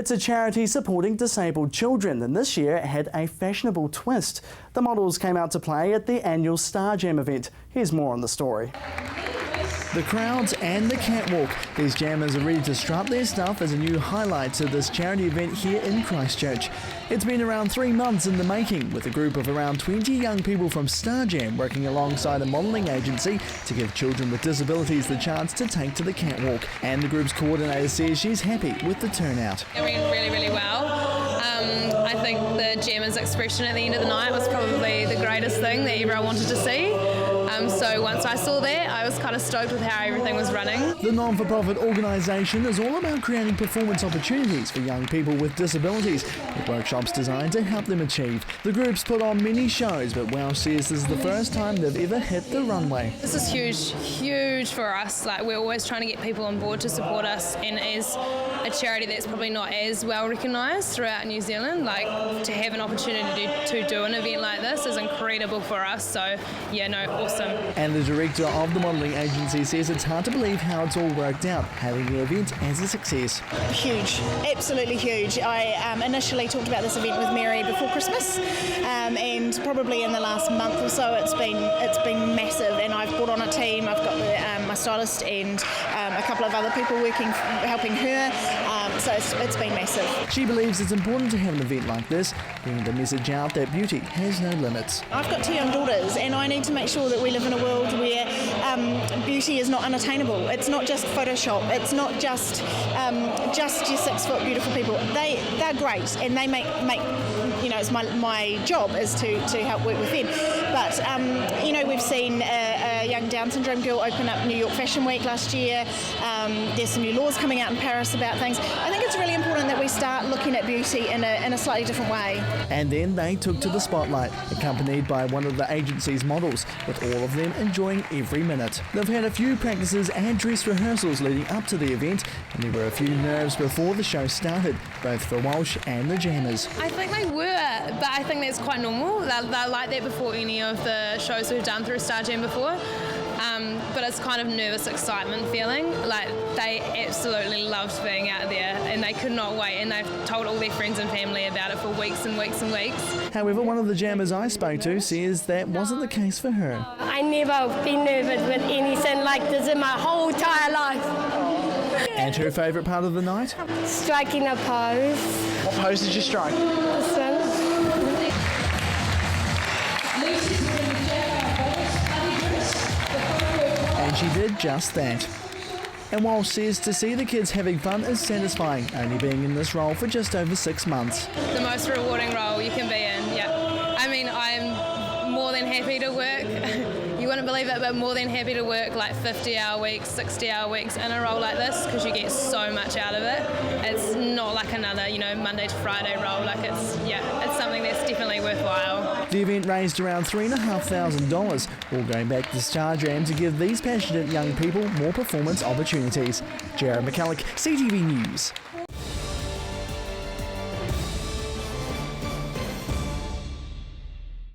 It's a charity supporting disabled children, and this year it had a fashionable twist. The models came out to play at the annual Star Jam event. Here's more on the story. The crowds and the catwalk. These jammers are ready to strut their stuff as a new highlight to this charity event here in Christchurch. It's been around 3 months in the making, with a group of around 20 young people from Star Jam working alongside a modelling agency to give children with disabilities the chance to take to the catwalk. And the group's coordinator says she's happy with the turnout. It went really well. I think the jammers' expression at the end of the night was probably the greatest thing that everyone wanted to see. So once I saw that, I was kind of stoked with how everything was running. The non-for-profit organisation is all about creating performance opportunities for young people with disabilities, with workshops designed to help them achieve. The group's put on many shows, but Welsh says this is the first time they've ever hit the runway. This is huge for us. Like, we're always trying to get people on board to support us, and as a charity that's probably not as well recognised throughout New Zealand, like, to have an opportunity to do an event like this is incredible for us. So yeah, no, awesome. And the director of the modelling agency says it's hard to believe how it's all worked out, having the event as a success. Huge, absolutely huge. I initially talked about this event with Mary before Christmas, and probably in the last month or so it's been massive. And I've brought on a team. I've got my stylist and a couple of other people helping her. So it's been massive. She believes it's important to have an event like this, getting the message out that beauty has no limits. I've got 2 young daughters, and I need to make sure that we live in a world where beauty is not unattainable. It's not just Photoshop. It's not just your 6 foot beautiful people. They're great, and they make it's my job is to help work with them. But we've seen a young Down syndrome girl open up New York Fashion Week last year. There's some new laws coming out in Paris about things. I think it's really important that we start looking at beauty in a slightly different way. And then they took to the spotlight, accompanied by one of the agency's models, with all of them enjoying every minute. They've had a few practices and dress rehearsals leading up to the event, and there were a few nerves before the show started, both for Walsh and the jammers. I think they were, but I think that's quite normal. They're like that before any of the shows we've done through Star Jam before. But it's kind of nervous excitement feeling. Like, they absolutely loved being out there, and they could not wait, and they've told all their friends and family about it for weeks and weeks and weeks. However, one of the jammers I spoke to says that wasn't the case for her. I never been nervous with anything like this in my whole entire life. And her favourite part of the night? Striking a pose. What pose did you strike? This one. And she did just that. And Walsh says to see the kids having fun is satisfying, only being in this role for just over 6 months. The most rewarding role you can be in, yeah. I mean, I'm more than happy to work, you wouldn't believe it, but more than happy to work like 50-hour weeks, 60-hour weeks in a role like this, because you get so much out of it. It's not like another, Monday to Friday role. Like, it's something that's definitely worthwhile. The event raised around $3,500, all going back to Star Jam to give these passionate young people more performance opportunities. Jared McCulloch, CTV News.